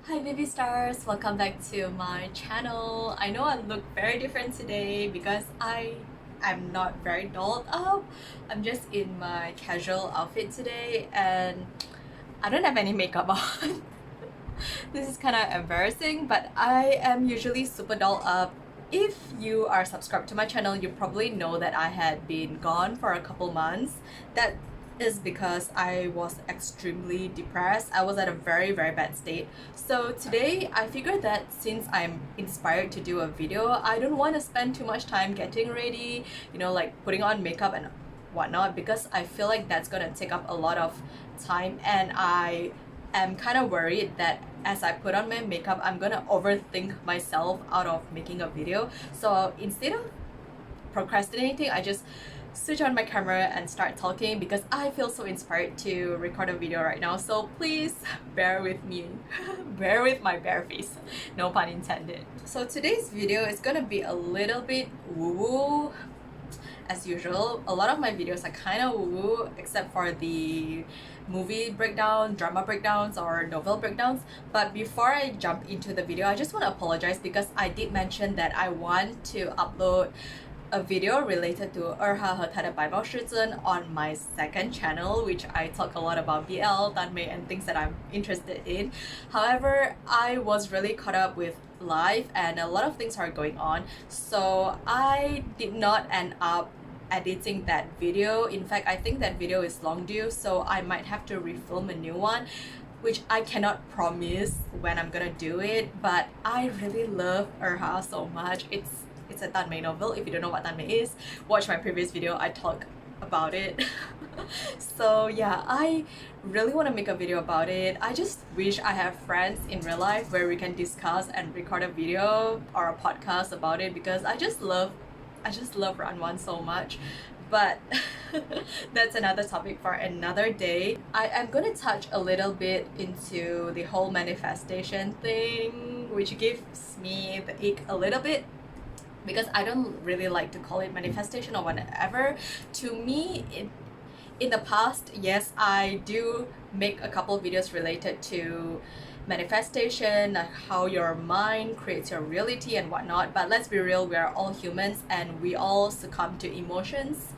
Hi baby stars, welcome back to my channel. I know I look very different today because I'm not very dolled up. I'm just in my casual outfit today and I don't have any makeup on. This is kind of embarrassing, but I am usually super dolled up. If you are subscribed to my channel, you probably know that I had been gone for a couple months. That is because I was extremely depressed. I was at a very bad state. So today I figured that since I'm inspired to do a video, I don't want to spend too much time getting ready, like putting on makeup and whatnot, because I feel like that's gonna take up a lot of time, and I am kind of worried that as I put on my makeup, I'm gonna overthink myself out of making a video. So instead of procrastinating, I just switch on my camera and start talking because I feel so inspired to record a video right now. So please bear with me. Bear with my bare face. No pun intended. So today's video is gonna be a little bit woo-woo. As usual, a lot of my videos are kind of woo-woo except for the movie breakdown, drama breakdowns, or novel breakdowns. But before I jump into the video, I just want to apologize because I did mention that I want to upload a video related to 二哈和他的 Bible 师尊 on my second channel, which I talk a lot about BL, Danmei, and things that I'm interested in. However, I was really caught up with life and a lot of things are going on, so I did not end up editing that video. In fact, I think that video is long due, so I might have to refilm a new one, which I cannot promise when I'm gonna do it. But I really love 二哈 so much. It's a Danmei novel. If you don't know what Danmei is, watch my previous video, I talk about it. So yeah, I really want to make a video about it. I just wish I have friends in real life where we can discuss and record a video or a podcast about it, because I just love Ranwan so much. But that's another topic for another day. I am going to touch a little bit into the whole manifestation thing, which gives me the ick a little bit, because I don't really like to call it manifestation or whatever. To me, in the past, yes, I do make a couple of videos related to manifestation, like how your mind creates your reality and whatnot. But let's be real, we are all humans and we all succumb to emotions.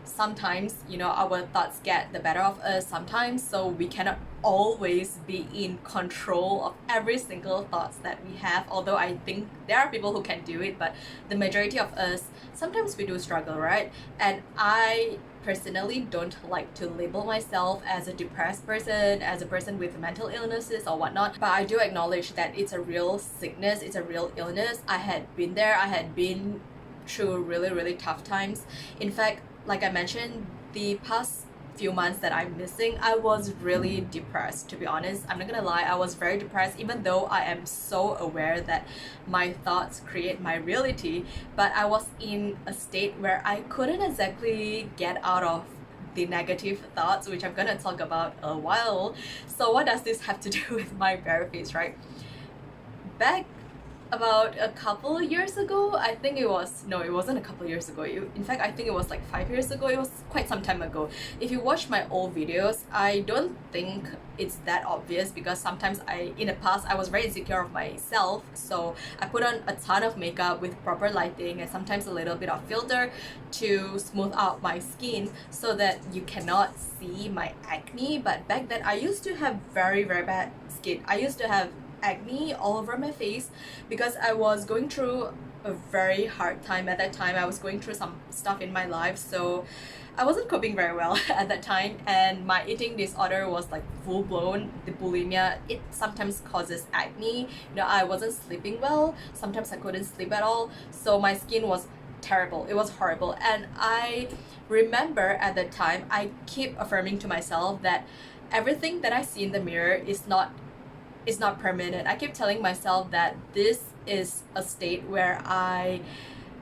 Sometimes, our thoughts get the better of us sometimes, so we cannot always be in control of every single thoughts that we have. Although I think there are people who can do it, but the majority of us, sometimes we do struggle, right? And I personally don't like to label myself as a depressed person, as a person with mental illnesses or whatnot, but I do acknowledge that it's a real sickness, it's a real illness. I had been there, I had been through really tough times. In fact, like I mentioned, the past few months that I'm missing, I was really depressed, to be honest. I'm not gonna lie, I was very depressed, even though I am so aware that my thoughts create my reality. But I was in a state where I couldn't exactly get out of the negative thoughts, which I'm gonna talk about a while. So what does this have to do with my bare face, right? Back about a couple years ago, I think it wasn't a couple years ago. In fact, I think it was like 5 years ago. It was quite some time ago. If you watch my old videos, I don't think it's that obvious, because sometimes in the past, I was very insecure of myself. So I put on a ton of makeup with proper lighting and sometimes a little bit of filter to smooth out my skin so that you cannot see my acne. But back then, I used to have very bad skin. I used to have acne all over my face because I was going through a very hard time at that time. I was going through some stuff in my life, so I wasn't coping very well at that time, and my eating disorder was like full blown. The bulimia, it sometimes causes acne. I wasn't sleeping well. Sometimes I couldn't sleep at all, so my skin was terrible. It was horrible. And I remember at that time, I keep affirming to myself that everything that I see in the mirror is not permanent. I keep telling myself that this is a state where I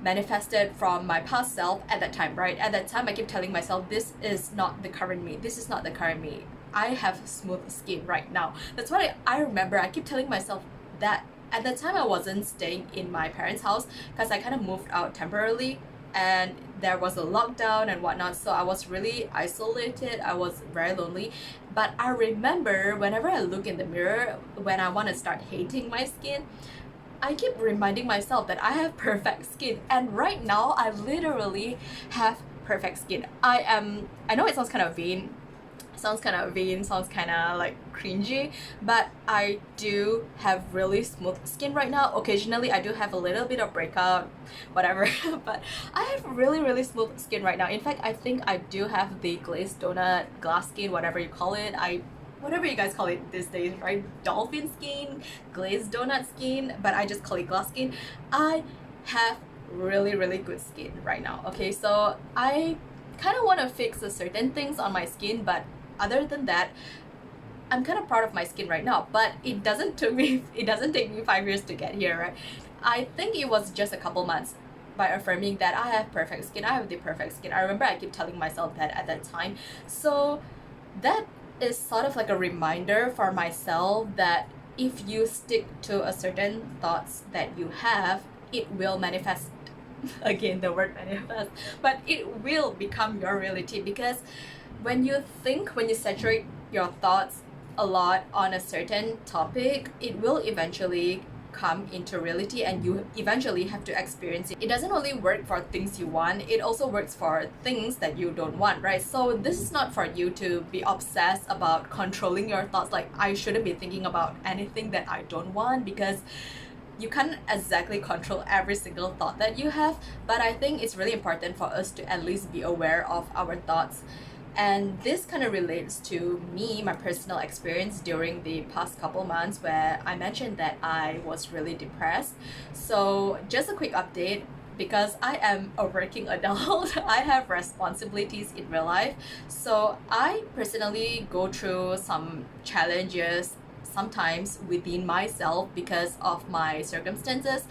manifested from my past self at that time, right? At that time, I keep telling myself, this is not the current me. This is not the current me. I have smooth skin right now. That's what I remember. I keep telling myself that. At that time, I wasn't staying in my parents' house because I kind of moved out temporarily, and there was a lockdown and whatnot, so I was really isolated. I was very lonely. But I remember whenever I look in the mirror, when I want to start hating my skin, I keep reminding myself that I have perfect skin, and right now I literally have perfect skin. I know it sounds kind of vain, sounds kind of like cringy, but I do have really smooth skin right now. Occasionally I do have a little bit of breakout, whatever, but I have really smooth skin right now. In fact, I think I do have the glazed donut, glass skin, whatever you call it. Whatever you guys call it these days, right? Dolphin skin, glazed donut skin, but I just call it glass skin. I have really good skin right now. Okay, so I kind of want to fix a certain things on my skin, but other than that, I'm kind of proud of my skin right now. But it doesn't take me 5 years to get here, right? I think it was just a couple months by affirming that I have perfect skin, I have the perfect skin. I remember I keep telling myself that at that time. So that is sort of like a reminder for myself that if you stick to a certain thoughts that you have, it will manifest. Again, the word manifest, but it will become your reality. Because when you saturate your thoughts a lot on a certain topic, it will eventually come into reality, and you eventually have to experience it. It doesn't only work for things you want, it also works for things that you don't want, right? So this is not for you to be obsessed about controlling your thoughts, like I shouldn't be thinking about anything that I don't want, because you can't exactly control every single thought that you have. But I think it's really important for us to at least be aware of our thoughts. And this kind of relates to me, my personal experience during the past couple months, where I mentioned that I was really depressed. So just a quick update, because I am a working adult, I have responsibilities in real life. So I personally go through some challenges sometimes within myself because of my circumstances.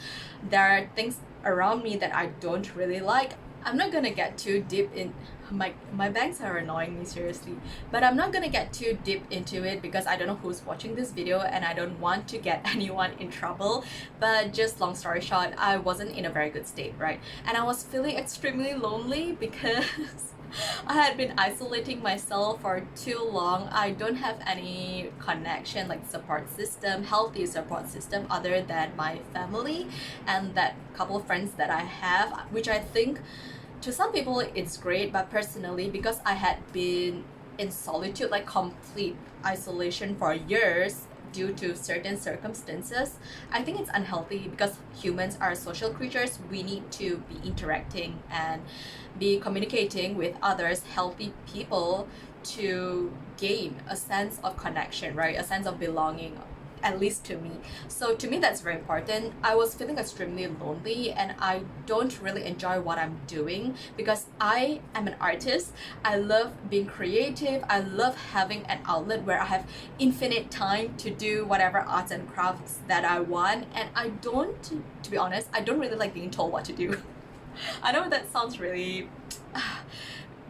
There are things around me that I don't really like. I'm not gonna get too deep in my bangs are annoying me, seriously, but I'm not gonna get too deep into it because I don't know who's watching this video and I don't want to get anyone in trouble. But just long story short, I wasn't in a very good state, right? And I was feeling extremely lonely because I had been isolating myself for too long. I don't have any connection, like support system, healthy support system, other than my family and that couple of friends that I have, which I think to some people it's great, but personally, because I had been in solitude, like complete isolation for years due to certain circumstances, I think it's unhealthy, because humans are social creatures. We need to be interacting and be communicating with others, healthy people, to gain a sense of connection, right? A sense of belonging, at least to me. So to me, that's very important. I was feeling extremely lonely and I don't really enjoy what I'm doing, because I am an artist. I love being creative. I love having an outlet where I have infinite time to do whatever arts and crafts that I want. And I don't, to be honest, I don't really like being told what to do. I know that sounds really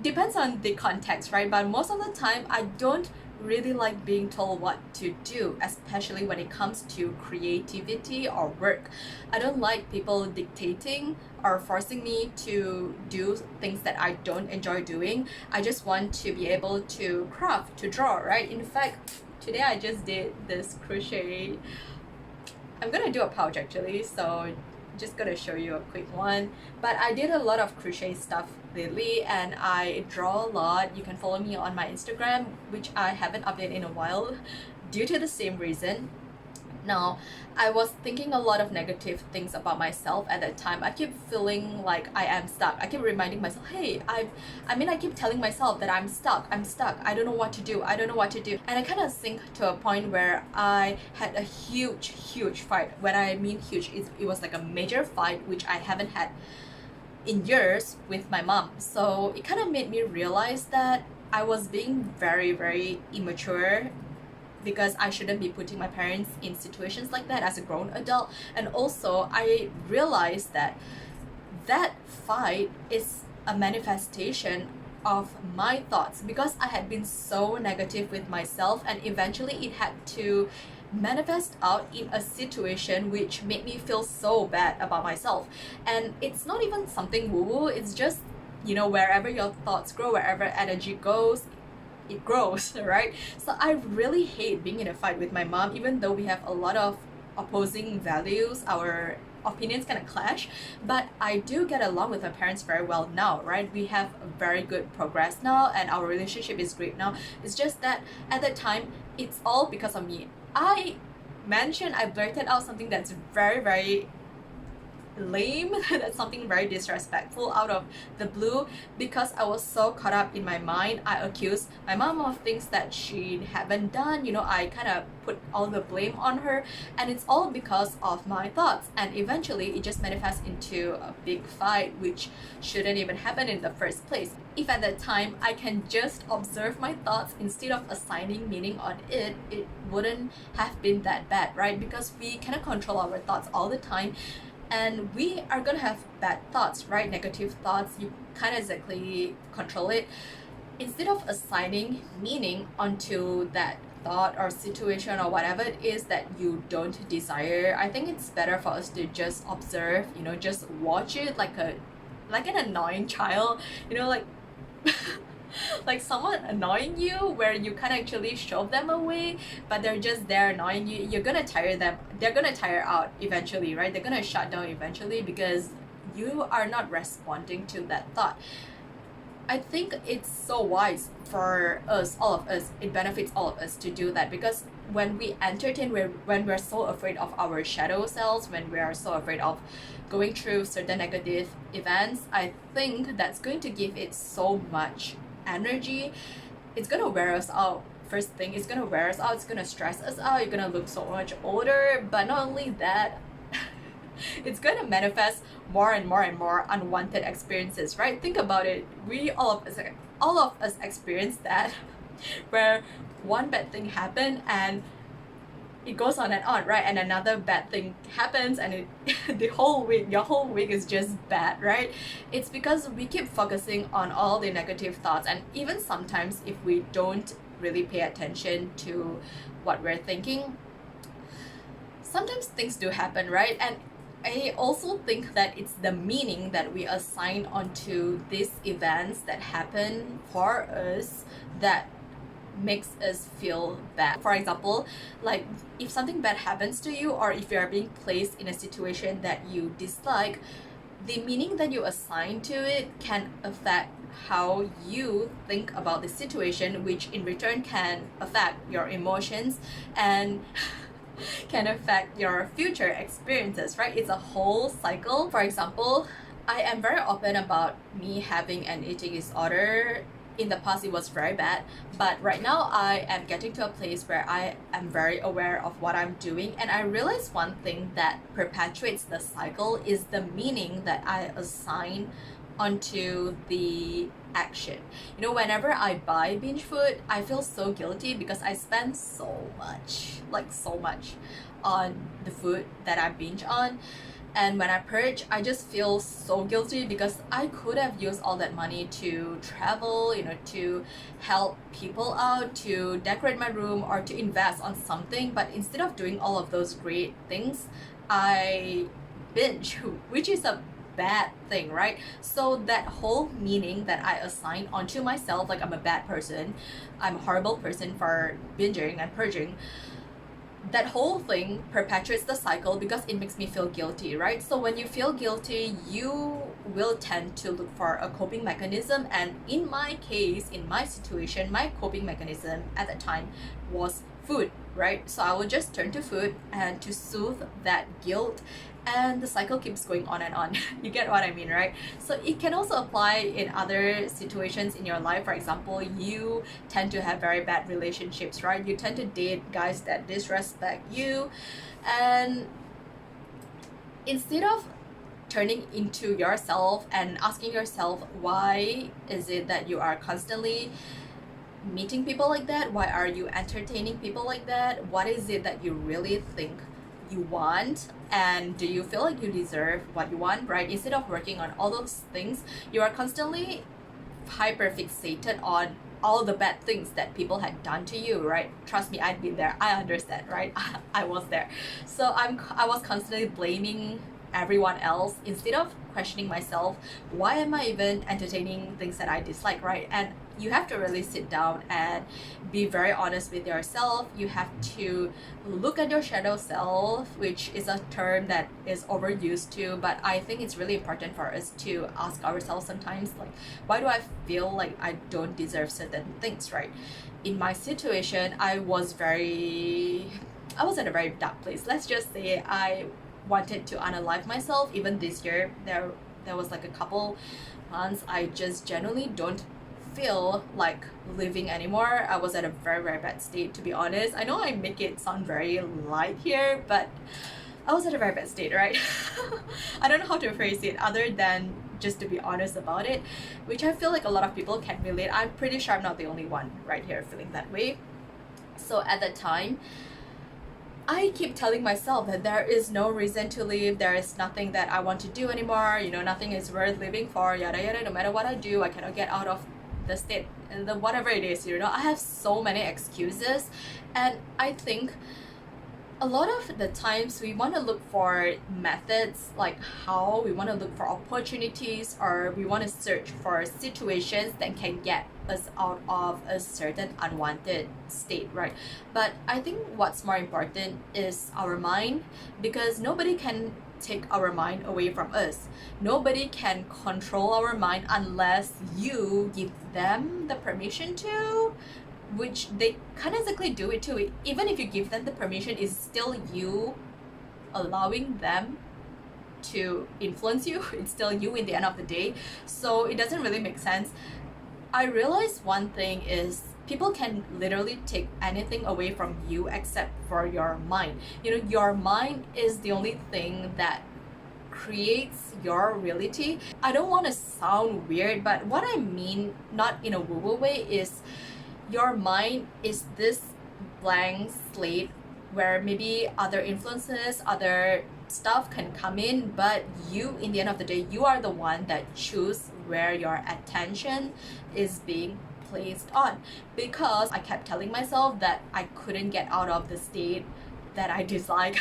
depends on the context, right? But most of the time I don't really like being told what to do, especially when it comes to creativity or work. I don't like people dictating or forcing me to do things that I don't enjoy doing. I just want to be able to craft, to draw, right? In fact, today I just did this crochet. I'm gonna do a pouch actually, so just gonna show you a quick one. But I did a lot of crochet stuff lately and I draw a lot. You can follow me on my Instagram, which I haven't updated in a while due to the same reason. Now, I was thinking a lot of negative things about myself at that time. I keep feeling like I am stuck. I keep reminding myself, hey, I keep telling myself that I'm stuck, I don't know what to do, And I kind of sink to a point where I had a huge fight. When I mean huge, it was like a major fight, which I haven't had in years, with my mom. So it kind of made me realize that I was being very immature, because I shouldn't be putting my parents in situations like that as a grown adult. And also I realized that that fight is a manifestation of my thoughts, because I had been so negative with myself, and eventually it had to manifest out in a situation which made me feel so bad about myself. And it's not even something woo-woo, it's just You know, wherever your thoughts grow, wherever energy goes, it grows, right? So I really hate being in a fight with my mom, even though we have a lot of opposing values, our opinions kind of clash, but I do get along with my parents very well now, right? We have a very good progress now and our relationship is great now. It's just that at that time, it's all because of me. I blurted out something that's very lame. That's something very disrespectful out of the blue, because I was so caught up in my mind. I accused my mom of things that she haven't done. You know, I kind of put all the blame on her, and it's all because of my thoughts, and eventually it just manifests into a big fight, which shouldn't even happen in the first place. If at that time I can just observe my thoughts instead of assigning meaning on it, it wouldn't have been that bad, right? Because we cannot control our thoughts all the time, and we are gonna have bad thoughts, right? Negative thoughts, you can't exactly control it. Instead of assigning meaning onto that thought or situation or whatever it is that you don't desire, I think it's better for us to just observe, you know, just watch it like an annoying child, you know, like like someone annoying you where you can't actually shove them away, but they're just there annoying you. You're gonna tire them, they're gonna tire out eventually, right? They're gonna shut down eventually because you are not responding to that thought. I think it's so wise for us, all of us, it benefits all of us to do that, because when we entertain, when we're so afraid of our shadow selves, when we are so afraid of going through certain negative events, I think that's going to give it so much energy. It's gonna wear us out. First thing, it's gonna wear us out, it's gonna stress us out, you're gonna look so much older. But not only that, it's gonna manifest more and more unwanted experiences, right? Think about it. All of us experience that where one bad thing happened and it goes on and on, right? And another bad thing happens and it your whole week is just bad, right? It's because we keep focusing on all the negative thoughts, and even sometimes if we don't really pay attention to what we're thinking, sometimes things do happen, right? And I also think that it's the meaning that we assign onto these events that happen for us that makes us feel bad. For example, like if something bad happens to you, or if you are being placed in a situation that you dislike, the meaning that you assign to it can affect how you think about the situation, which in return can affect your emotions and can affect your future experiences, right? It's a whole cycle. For example, I am very open about me having an eating disorder. In the past, it was very bad, but right now I am getting to a place where I am very aware of what I'm doing, and I realize one thing that perpetuates the cycle is the meaning that I assign onto the action. You know, whenever I buy binge food, I feel so guilty because I spend so much, like so much, on the food that I binge on. And when I purge, I just feel so guilty because I could have used all that money to travel, you know, to help people out, to decorate my room, or to invest on something. But instead of doing all of those great things, I binge, which is a bad thing, right? So that whole meaning that I assign onto myself, like I'm a bad person, I'm a horrible person for binging and purging, that whole thing perpetuates the cycle because it makes me feel guilty, right? So when you feel guilty, you will tend to look for a coping mechanism. And in my case, in my situation, my coping mechanism at the time was food, right? So I would just turn to food and to soothe that guilt, and the cycle keeps going on and on. You get what I mean, right? So it can also apply in other situations in your life. For example, you tend to have very bad relationships, right? You tend to date guys that disrespect you, and instead of turning into yourself and asking yourself, why is it that you are constantly meeting people like that? Why are you entertaining people like that? What is it that you really think you want, and do you feel like you deserve what you want, right? Instead of working on all those things, you are constantly hyper fixated on all the bad things that people had done to you, right? Trust me, I've been there, I understand, right? I was there. So I was constantly blaming everyone else instead of questioning myself, why am I even entertaining things that I dislike, right? And you have to really sit down and be very honest with yourself. You have to look at your shadow self, which is a term that is overused too, but I think it's really important for us to ask ourselves sometimes, like, why do I feel like I don't deserve certain things, right? In my situation, I was in a very dark place. Let's just say I wanted to unalive myself. Even this year, there was like a couple months I just genuinely don't feel like living anymore. I was at a very, very bad state, to be honest. I know I make it sound very light here, but I was at a very bad state, right? I don't know how to phrase it other than just to be honest about it, which I feel like a lot of people can relate. I'm pretty sure I'm not the only one right here feeling that way. So at that time, I keep telling myself that there is no reason to live, there is nothing that I want to do anymore, nothing is worth living for, yada yada. No matter what I do, I cannot get out of the state, and the whatever it is, I have so many excuses. And I think a lot of the times we want to look for methods, like how we want to look for opportunities, or we want to search for situations that can get us out of a certain unwanted state, right? But I think what's more important is our mind, because nobody can take our mind away from us. Nobody can control our mind unless you give them the permission to, which they can't exactly do it too. Even if you give them the permission, it's still you allowing them to influence you. It's still you in the end of the day. So it doesn't really make sense. I realized one thing is people can literally take anything away from you except for your mind. Your mind is the only thing that creates your reality. I don't want to sound weird, but what I mean, not in a woo-woo way, is your mind is this blank slate where maybe other influences, other stuff can come in, but you, in the end of the day, you are the one that choose where your attention is being placed on. Because I kept telling myself that I couldn't get out of the state that I dislike.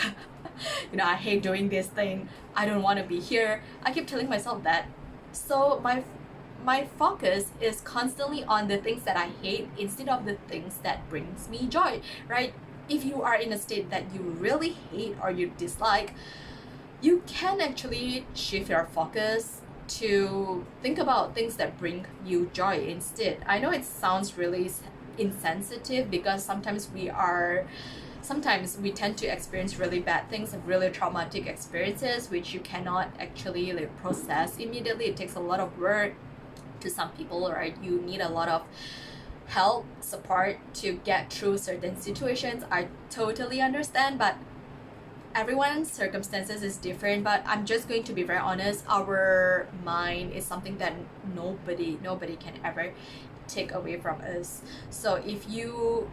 I hate doing this thing, I don't want to be here. I keep telling myself that. So my focus is constantly on the things that I hate instead of the things that brings me joy, right? If you are in a state that you really hate or you dislike, you can actually shift your focus to think about things that bring you joy instead. I know it sounds really insensitive, because sometimes we tend to experience really bad things and really traumatic experiences, which you cannot actually process immediately. It takes a lot of work. To some people, right, you need a lot of help, support to get through certain situations. I totally understand, but everyone's circumstances is different. But I'm just going to be very honest, our mind is something that nobody can ever take away from us. So if you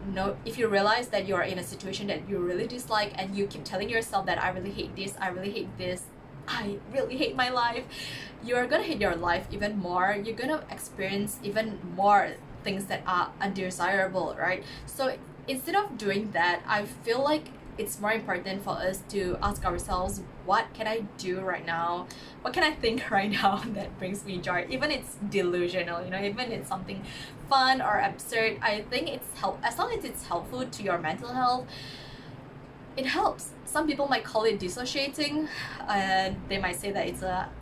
realize that you are in a situation that you really dislike, and you keep telling yourself that I really hate this, I really hate this, I really hate my life, you're gonna hate your life even more. You're gonna experience even more things that are undesirable, right? So instead of doing that, I feel like it's more important for us to ask ourselves, what can I do right now? What can I think right now that brings me joy? Even it's delusional, even it's something fun or absurd. I think as long as it's helpful to your mental health, it helps. Some people might call it dissociating, and they might say that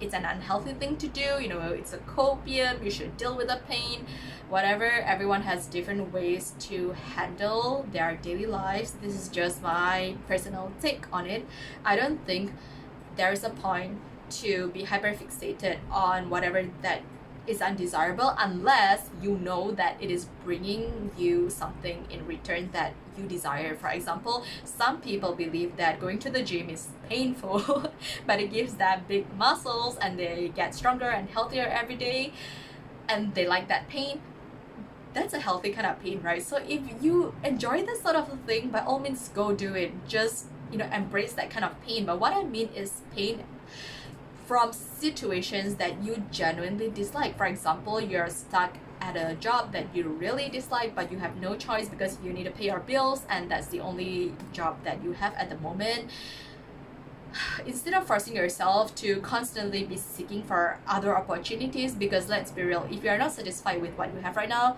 it's an unhealthy thing to do. It's a copium, you should deal with the pain, whatever. Everyone has different ways to handle their daily lives. This is just my personal take on it. I don't think there is a point to be hyperfixated on whatever that is undesirable, unless you know that it is bringing you something in return that you desire. For example, some people believe that going to the gym is painful but it gives them big muscles and they get stronger and healthier every day, and they like that pain. That's a healthy kind of pain, right? So if you enjoy this sort of thing, by all means go do it. Just embrace that kind of pain. But what I mean is pain from situations that you genuinely dislike. For example, you're stuck at a job that you really dislike, but you have no choice because you need to pay your bills and that's the only job that you have at the moment. instead of forcing yourself to constantly be seeking for other opportunities, because let's be real, if you are not satisfied with what you have right now,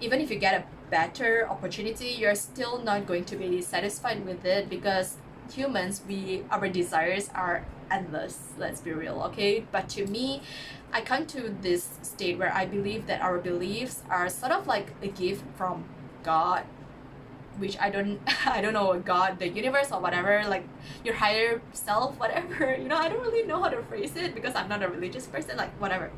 even if you get a better opportunity, you're still not going to be satisfied with it, because humans, our desires are endless, let's be real, okay? But to me, I come to this state where I believe that our beliefs are sort of like a gift from God, which I don't I don't know, God, the universe, or whatever, like your higher self, whatever, I don't really know how to phrase it because I'm not a religious person, like whatever.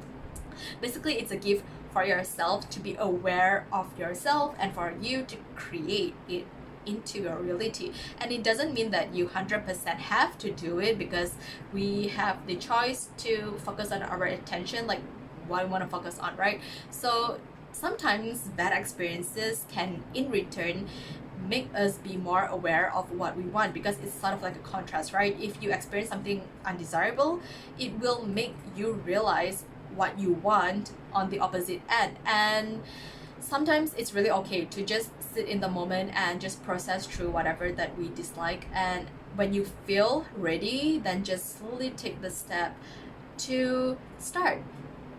Basically, it's a gift for yourself to be aware of yourself and for you to create it into your reality. And it doesn't mean that you 100% have to do it, because we have the choice to focus on our attention, like what we want to focus on, right? So sometimes bad experiences can in return make us be more aware of what we want, because it's sort of like a contrast, right? If you experience something undesirable, it will make you realize what you want on the opposite end. And sometimes it's really okay to just sit in the moment and just process through whatever that we dislike, and when you feel ready, then just slowly take the step to start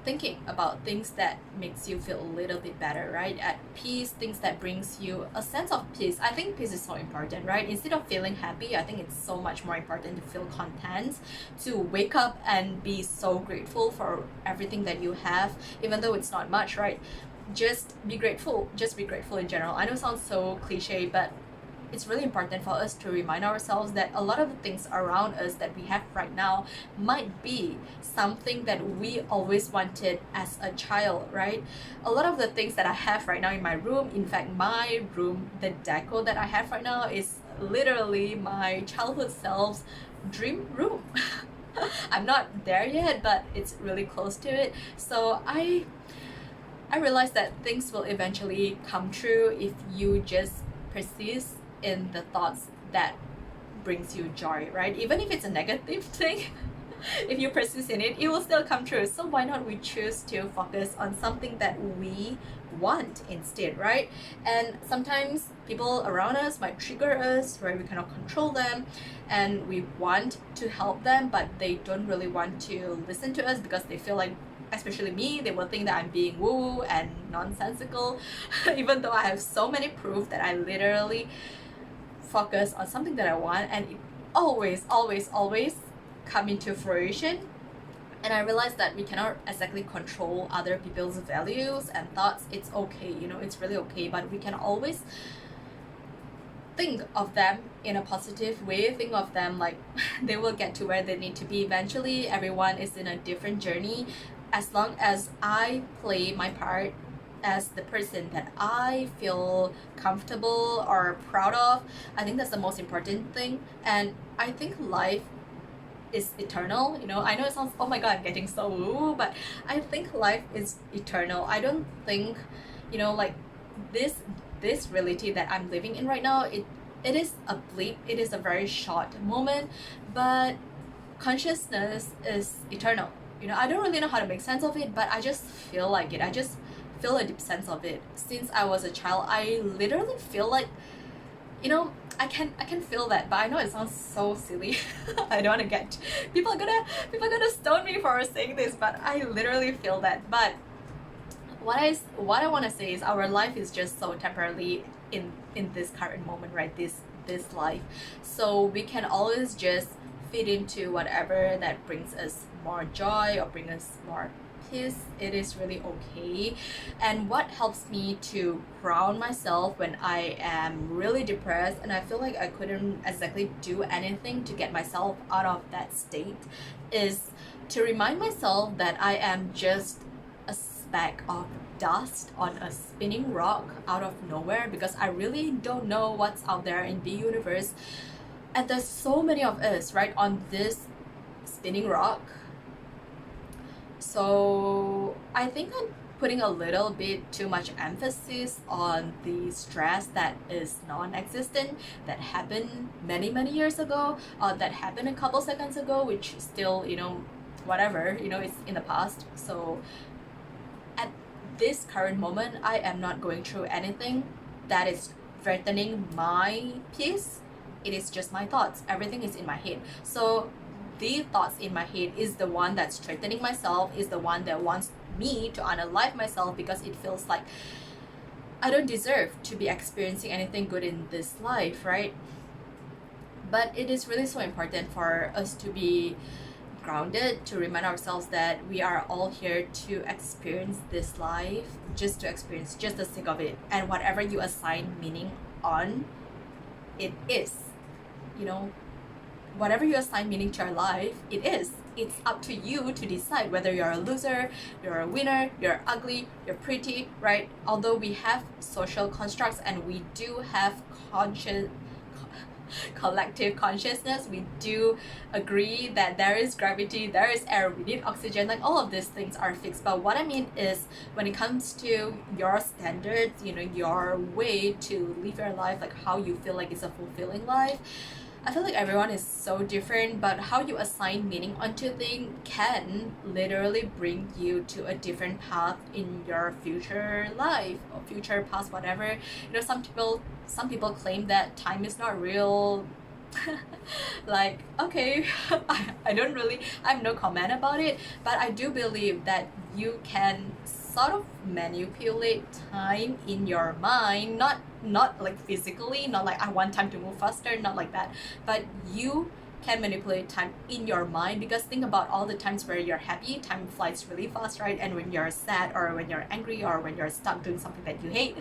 thinking about things that makes you feel a little bit better, right? At peace, things that brings you a sense of peace. I think peace is so important, right? Instead of feeling happy, I think it's so much more important to feel content, to wake up and be so grateful for everything that you have, even though it's not much, right? Just be grateful in general. I know it sounds so cliche, but it's really important for us to remind ourselves that a lot of the things around us that we have right now might be something that we always wanted as a child, right? A lot of the things that I have right now in my room, in fact, my room, the deco that I have right now is literally my childhood self's dream room. I'm not there yet, but it's really close to it. So I realized that things will eventually come true if you just persist in the thoughts that brings you joy, right? Even if it's a negative thing, if you persist in it, it will still come true. So why not we choose to focus on something that we want instead, right? And sometimes people around us might trigger us, where we cannot control them, and we want to help them, but they don't really want to listen to us because they feel like, especially me, they will think that I'm being woo and nonsensical, even though I have so many proof that I literally focus on something that I want, and it always come into fruition. And I realized that we cannot exactly control other people's values and thoughts. It's okay, it's really okay, but we can always think of them in a positive way. Think of them like they will get to where they need to be eventually. Everyone is in a different journey. As long as I play my part as the person that I feel comfortable or proud of, I think that's the most important thing. And I think life is eternal. I know it sounds, oh my god, I'm getting so woo, but I think life is eternal. I don't think, like this reality that I'm living in right now, it is a blip, it is a very short moment, but consciousness is eternal. I don't really know how to make sense of it, but I just feel like it. I just feel a deep sense of it. Since I was a child, I literally feel like, I can feel that, but I know it sounds so silly. I don't want to get people are gonna stone me for saying this, but I literally feel that. But what I want to say is our life is just so temporarily in this current moment, right? This life, so we can always just fit into whatever that brings us more joy or bring us more peace. It is really okay. And what helps me to ground myself when I am really depressed and I feel like I couldn't exactly do anything to get myself out of that state is to remind myself that I am just a speck of dust on a spinning rock out of nowhere, because I really don't know what's out there in the universe. And there's so many of us, right, on this spinning rock. So I think I'm putting a little bit too much emphasis on the stress that is non-existent, that happened many years ago, that happened a couple seconds ago, which still, whatever, it's in the past. So at this current moment, I am not going through anything that is threatening my peace it is just my thoughts. Everything is in my head. So the thoughts in my head is the one that's strengthening myself, is the one that wants me to unalive myself, because it feels like I don't deserve to be experiencing anything good in this life, right? But it is really so important for us to be grounded, to remind ourselves that we are all here to experience this life, just to experience, just the sake of it. And whatever you assign meaning on, it is. You know, whatever you assign meaning to your life, it is. It's up to you to decide whether you're a loser, you're a winner, you're ugly, you're pretty, right? Although we have social constructs and we do have collective consciousness, we do agree that there is gravity, there is air, we need oxygen, like all of these things are fixed. But what I mean is, when it comes to your standards, you know, your way to live your life, like how you feel like it's a fulfilling life, I feel like everyone is so different, but how you assign meaning onto things can literally bring you to a different path in your future life or future past, whatever. You know, some people claim that time is not real. Like, okay, I don't really, I have no comment about it, but I do believe that you can sort of manipulate time in your mind, not like physically, not like I want time to move faster, not like that, but you can manipulate time in your mind. Because think about all the times where you're happy, time flies really fast, right? And when you're sad, or when you're angry, or when you're stuck doing something that you hate,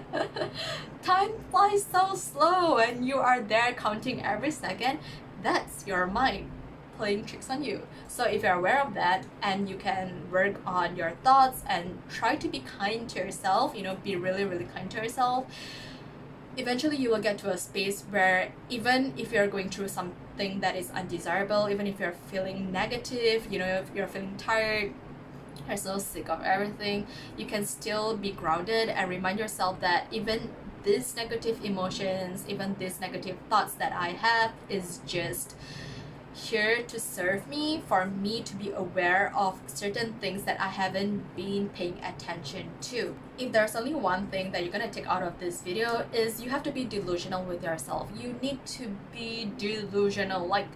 time flies so slow and you are there counting every second. That's your mind playing tricks on you. So if you're aware of that, and you can work on your thoughts and try to be kind to yourself, you know, be really, really kind to yourself, eventually you will get to a space where even if you're going through something that is undesirable, even if you're feeling negative, you know, if you're feeling tired, you're so sick of everything, you can still be grounded and remind yourself that even these negative emotions, even these negative thoughts that I have is just here to serve me, for me to be aware of certain things that I haven't been paying attention to. If there's only one thing that you're gonna take out of this video, is you have to be delusional with yourself. You need to be delusional. Like,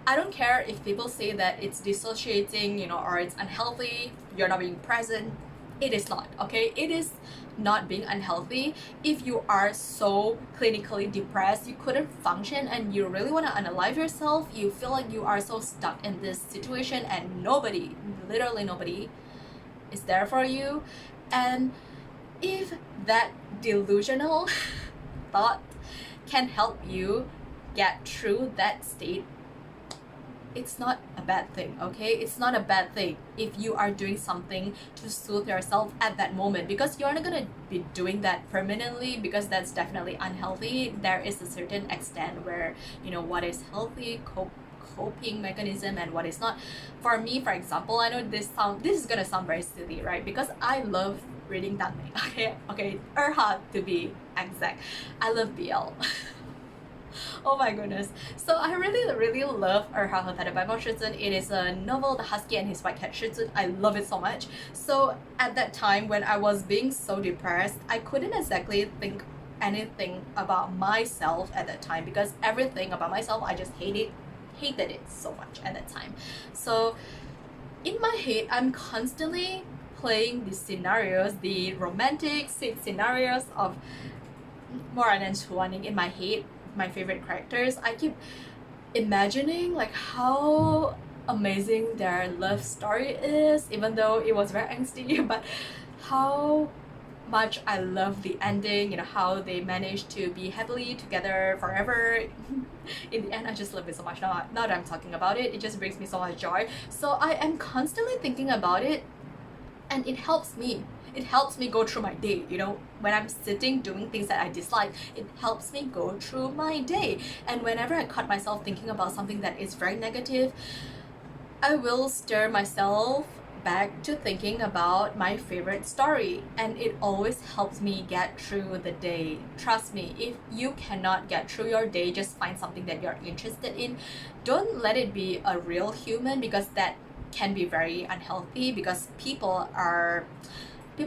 I don't care if people say that it's dissociating, you know, or it's unhealthy, you're not being present. It is not, okay? It is not being unhealthy. If you are so clinically depressed, you couldn't function, and you really want to unalive yourself, you feel like you are so stuck in this situation and nobody, literally nobody, is there for you. And if that delusional thought can help you get through that state, it's not a bad thing, okay? It's not a bad thing if you are doing something to soothe yourself at that moment, because you're not gonna be doing that permanently, because that's definitely unhealthy. There is a certain extent where, you know, what is healthy coping mechanism and what is not. For me, for example, I know this is gonna sound very silly, right? Because I love reading Danmei. Okay, Erha to be exact. I love BL. Oh my goodness. So I really love 二号和他的白猫师尊. It is a novel, The Husky and His White Cat 师尊. I love it so much. So at that time when I was being so depressed, I couldn't exactly think anything about myself at that time, because everything about myself I just hated it so much at that time. So in my head, I'm constantly playing these scenarios, the romantic scenarios of Moran and Chuaning in my head, my favorite characters. I keep imagining like how amazing their love story is, even though it was very angsty, but how much I love the ending, you know, how they managed to be happily together forever. In the end, I just love it so much. Now that I'm talking about it, it just brings me so much joy. So I am constantly thinking about it, and it helps me. It helps me go through my day, you know, when I'm sitting doing things that I dislike, it helps me go through my day. And whenever I caught myself thinking about something that is very negative, I will stir myself back to thinking about my favorite story, and it always helps me get through the day. Trust me, if you cannot get through your day, just find something that you're interested in. Don't let it be a real human, because that can be very unhealthy, because people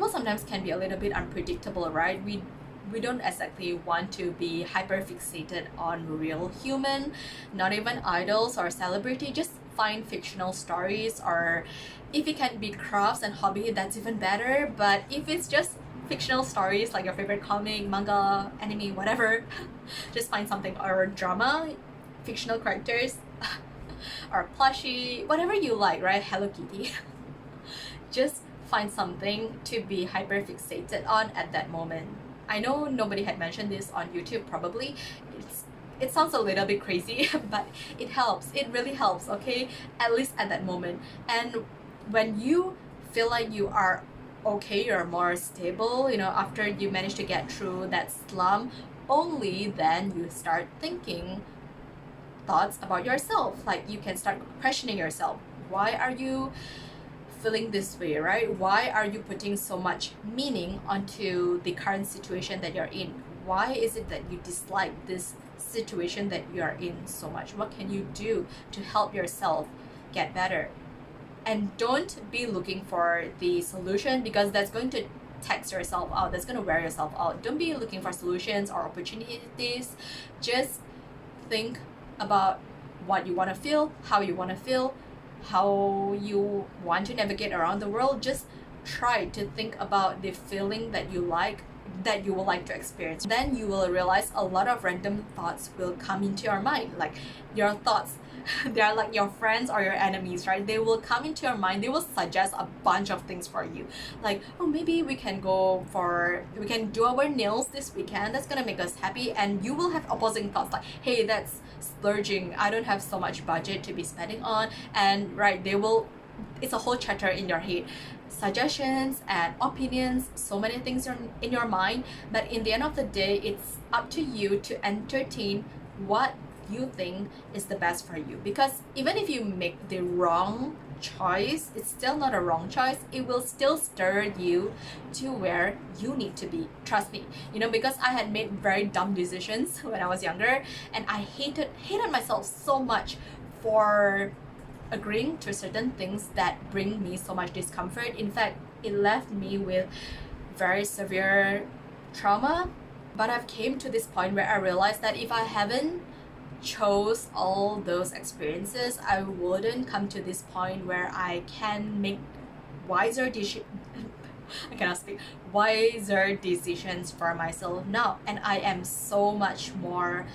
sometimes can be a little bit unpredictable, right? We we don't exactly want to be hyper fixated on real human, not even idols or celebrity. Just find fictional stories, or if it can be crafts and hobby, that's even better. But if it's just fictional stories like your favorite comic, manga, anime, whatever, just find something, or drama, fictional characters, or plushie, whatever you like, right? Hello Kitty. Just find something to be hyper fixated on at that moment. I know nobody had mentioned this on YouTube, probably. It sounds a little bit crazy, but it helps. It really helps, okay? At least at that moment. And when you feel like you are okay, you're more stable, you know, after you manage to get through that slump, only then you start thinking thoughts about yourself. Like you can start questioning yourself. Why are you feeling this way, right? Why are you putting so much meaning onto the current situation that you're in? Why is it that you dislike this situation that you are in so much? What can you do to help yourself get better? And don't be looking for the solution, because that's going to tax yourself out, that's going to wear yourself out. Don't be looking for solutions or opportunities. Just think about what you want to feel, how you want to feel, how you want to navigate around the world. Just try to think about the feeling that you like, that you would like to experience. Then you will realize a lot of random thoughts will come into your mind. Like your thoughts, they are like your friends or your enemies, right? They will come into your mind. They will suggest a bunch of things for you, like, oh, maybe we can do our nails this weekend, that's gonna make us happy. And you will have opposing thoughts like, hey, that's splurging, I don't have so much budget to be spending on. And right, it's a whole chatter in your head, suggestions and opinions, so many things are in your mind. But in the end of the day, it's up to you to entertain what you think is the best for you. Because even if you make the wrong choice, it's still not a wrong choice. It will still stir you to where you need to be. Trust me, you know, because I had made very dumb decisions when I was younger, and I hated myself so much for agreeing to certain things that bring me so much discomfort. In fact, it left me with very severe trauma. But I've came to this point where I realized that if I haven't chose all those experiences, I wouldn't come to this point where I can make wiser decisions. I cannot speak. Wiser decisions for myself now, and I am so much more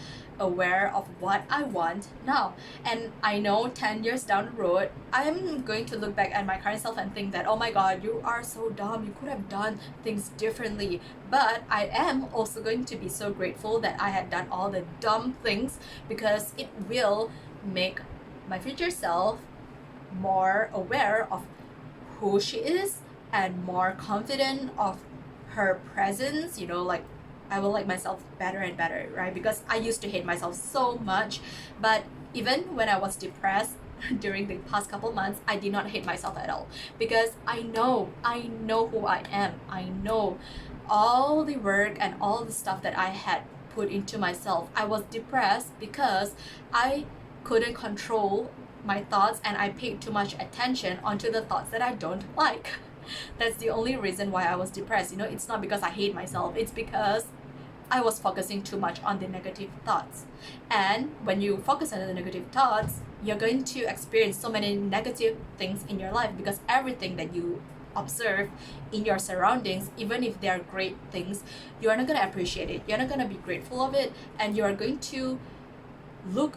aware of what I want now. And I know 10 years down the road, I'm going to look back at my current self and think that, oh my god, you are so dumb, you could have done things differently. But I am also going to be so grateful that I had done all the dumb things, because it will make my future self more aware of who she is and more confident of her presence, you know, like I will like myself better and better, right? Because I used to hate myself so much. But even when I was depressed during the past couple months, I did not hate myself at all, because I know who I am. I know all the work and all the stuff that I had put into myself. I was depressed because I couldn't control my thoughts, and I paid too much attention onto the thoughts that I don't like. That's the only reason why I was depressed. You know, it's not because I hate myself, it's because I was focusing too much on the negative thoughts. And when you focus on the negative thoughts, you're going to experience so many negative things in your life, because everything that you observe in your surroundings, even if they are great things, you are not going to appreciate it. You're not going to be grateful of it, and you are going to look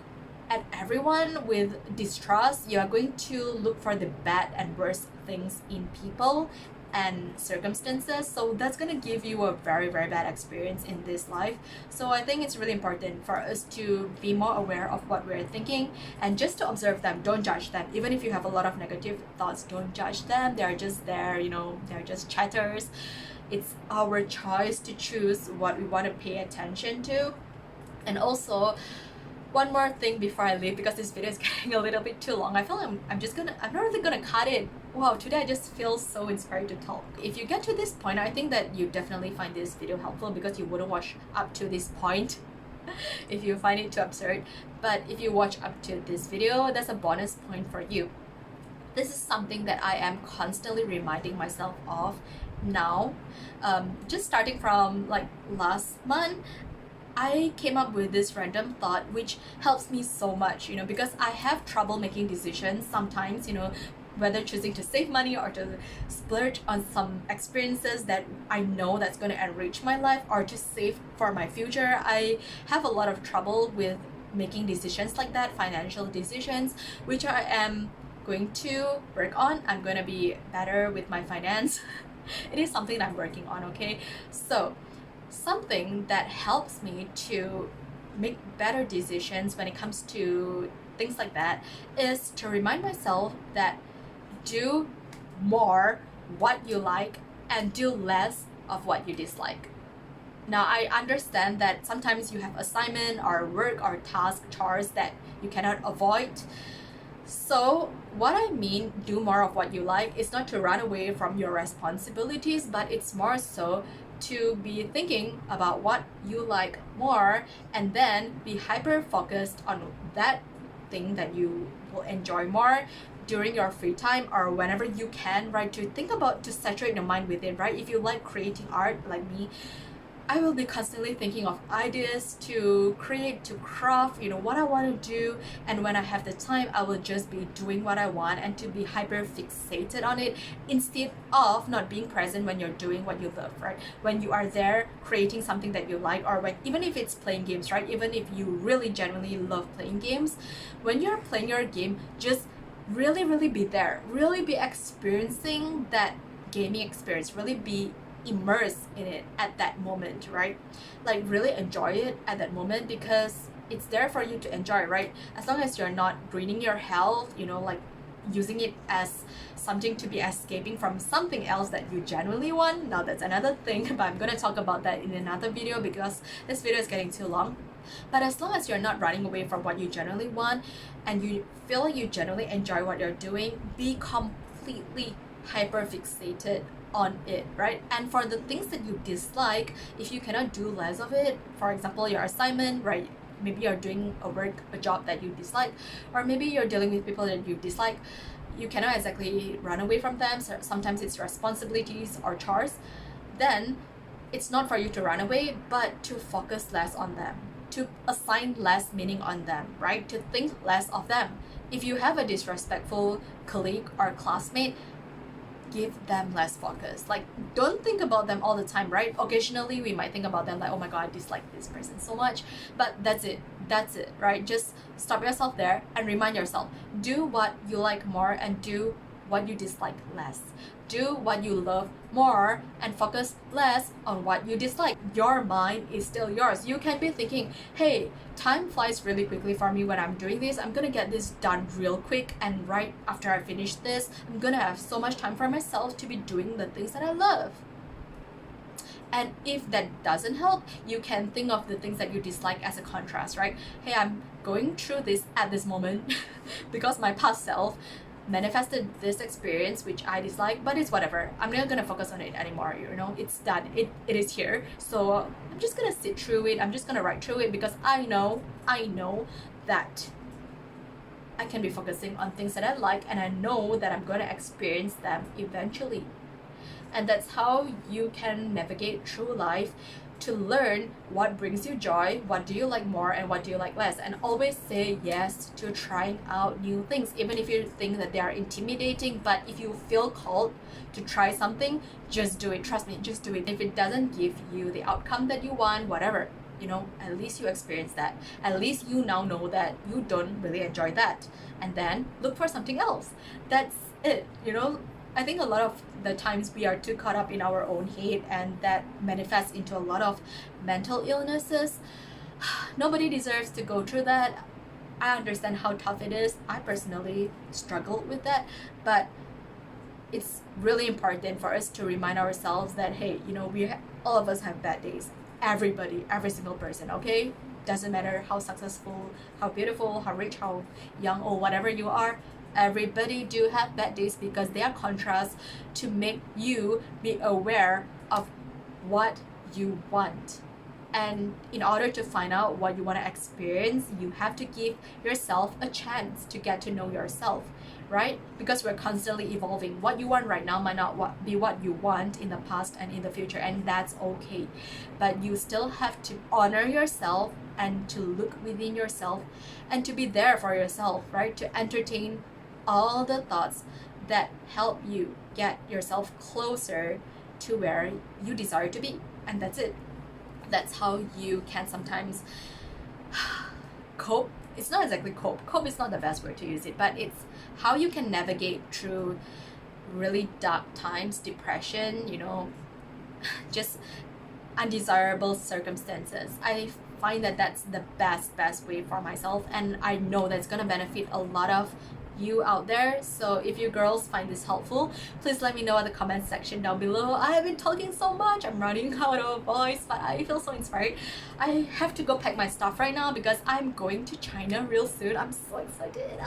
at everyone with distrust. You are going to look for the bad and worst things in people and circumstances. So that's going to give you a very, very bad experience in this life. So I think it's really important for us to be more aware of what we're thinking, and just to observe them. Don't judge them. Even if you have a lot of negative thoughts, don't judge them. They're just there, you know, they're just chatters. It's our choice to choose what we want to pay attention to. And also, one more thing before I leave, because this video is getting a little bit too long. I feel I'm not really gonna cut it. Wow, today I just feel so inspired to talk. If you get to this point, I think that you definitely find this video helpful, because you wouldn't watch up to this point if you find it too absurd. But if you watch up to this video, that's a bonus point for you. This is something that I am constantly reminding myself of now. Just starting from like last month, I came up with this random thought which helps me so much, because I have trouble making decisions sometimes, whether choosing to save money or to splurge on some experiences that I know that's going to enrich my life, or to save for my future. I have a lot of trouble with making decisions like that, financial decisions, which I am going to work on. I'm going to be better with my finance. It is something that I'm working on, okay? So something that helps me to make better decisions when it comes to things like that is to remind myself that do more what you like and do less of what you dislike. Now, I understand that sometimes you have assignment or work or task chores that you cannot avoid. So what I mean, do more of what you like, is not to run away from your responsibilities, but it's more so to be thinking about what you like more, and then be hyper focused on that thing that you will enjoy more during your free time or whenever you can, right? To think about, to saturate your mind with it, right? If you like creating art like me, I will be constantly thinking of ideas to create, to craft, what I want to do. And when I have the time, I will just be doing what I want and to be hyper fixated on it, instead of not being present when you're doing what you love, right? When you are there creating something that you like, or when, even if it's playing games, right? Even if you really genuinely love playing games, when you're playing your game, just really, really be there, really be experiencing that gaming experience, really be immersed in it at that moment, right? Like really enjoy it at that moment, because it's there for you to enjoy, right? As long as you're not ruining your health, like using it as something to be escaping from something else that you genuinely want. Now that's another thing, but I'm gonna talk about that in another video because this video is getting too long. But as long as you're not running away from what you genuinely want and you feel like you genuinely enjoy what you're doing, be completely hyper fixated on it, right? And for the things that you dislike, if you cannot do less of it, for example, your assignment, right? Maybe you're doing a job that you dislike, or maybe you're dealing with people that you dislike. You cannot exactly run away from them. So sometimes it's responsibilities or chores. Then it's not for you to run away, but to focus less on them, to assign less meaning on them, right? To think less of them. If you have a disrespectful colleague or classmate, give them less focus. Like, don't think about them all the time, right? Occasionally we might think about them like, oh my god, I dislike this person so much, but that's it, right? Just stop yourself there and remind yourself, do what you like more and do what you dislike less. Do what you love more and focus less on what you dislike. Your mind is still yours. You can be thinking, hey, time flies really quickly for me when I'm doing this. I'm gonna get this done real quick, and right after I finish this, I'm gonna have so much time for myself to be doing the things that I love. And if that doesn't help, you can think of the things that you dislike as a contrast, right? Hey, I'm going through this at this moment because my past self manifested this experience which I dislike, but it's whatever. I'm not gonna focus on it anymore, it's done. It is here. So I'm just gonna sit through it. I'm just gonna write through it, because I know that I can be focusing on things that I like, and I know that I'm gonna experience them eventually. And that's how you can navigate through life, to learn what brings you joy, what do you like more and what do you like less, and always say yes to trying out new things, even if you think that they are intimidating. But if you feel called to try something, just do it. Trust me, just do it. If it doesn't give you the outcome that you want, whatever, at least you experience that. At least you now know that you don't really enjoy that, and then look for something else. That's it. I think a lot of the times we are too caught up in our own hate, and that manifests into a lot of mental illnesses. Nobody deserves to go through that. I understand how tough it is. I personally struggled with that, but it's really important for us to remind ourselves that, hey, all of us have bad days. Everybody, every single person, okay? Doesn't matter how successful, how beautiful, how rich, how young, or whatever you are. Everybody do have bad days, because they are contrasts to make you be aware of what you want And in order to find out what you want to experience, you have to give yourself a chance to get to know yourself, right? Because we're constantly evolving. What you want right now might not be what you want in the past and in the future, and that's okay. But you still have to honor yourself and to look within yourself and to be there for yourself, right? To entertain all the thoughts that help you get yourself closer to where you desire to be. And that's it. That's how you can sometimes cope. It's not exactly cope is not the best word to use it, but it's how you can navigate through really dark times, depression, just undesirable circumstances. I find that that's the best way for myself, and I know that's gonna benefit a lot of you out there. So if you girls find this helpful, please let me know in the comment section down below. I have been talking so much, I'm running out of voice, but I feel so inspired. I have to go pack my stuff right now because I'm going to China real soon. I'm so excited.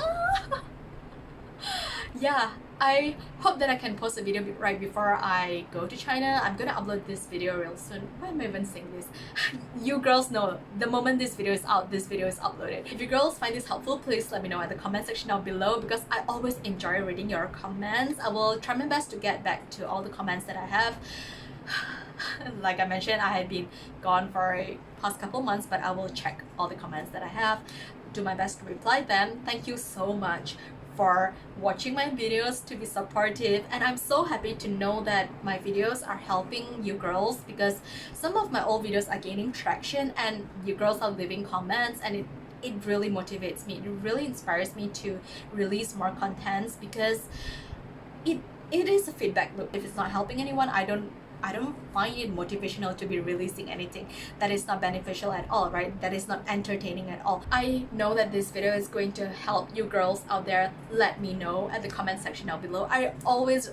Yeah, I hope that I can post a video right before I go to China. I'm gonna upload this video real soon. Why am I even saying this? You girls know, the moment this video is out, this video is uploaded. If you girls find this helpful, please let me know in the comment section down below, because I always enjoy reading your comments. I will try my best to get back to all the comments that I have. Like I mentioned, I had been gone for a past couple months, but I will check all the comments that I have, do my best to reply them. Thank you so much for watching my videos, to be supportive, and I'm so happy to know that my videos are helping you girls, because some of my old videos are gaining traction and you girls are leaving comments, and it really motivates me. It really inspires me to release more contents, because it is a feedback loop. If it's not helping anyone, I don't find it motivational to be releasing anything that is not beneficial at all, right? That is not entertaining at all. I know that this video is going to help you girls out there. Let me know at the comment section down below. I always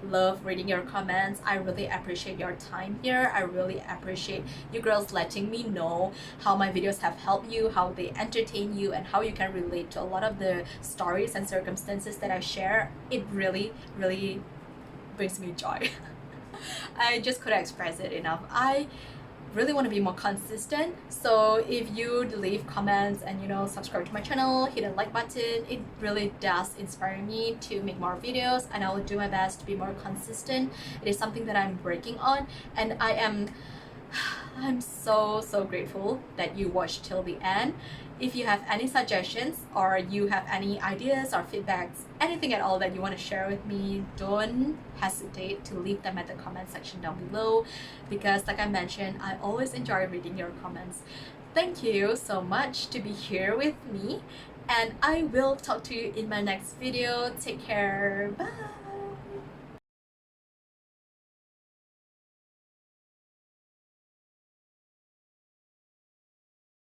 love reading your comments. I really appreciate your time here. I really appreciate you girls letting me know how my videos have helped you, how they entertain you, and how you can relate to a lot of the stories and circumstances that I share. It really brings me joy. I just couldn't express it enough. I really want to be more consistent, so if you leave comments and subscribe to my channel, hit a like button, it really does inspire me to make more videos, and I will do my best to be more consistent. It is something that I'm working on, and I'm so grateful that you watched till the end. If you have any suggestions, or you have any ideas or feedbacks, anything at all that you want to share with me, don't hesitate to leave them at the comment section down below, because like I mentioned, I always enjoy reading your comments. Thank you so much to be here with me, and I will talk to you in my next video. Take care. Bye.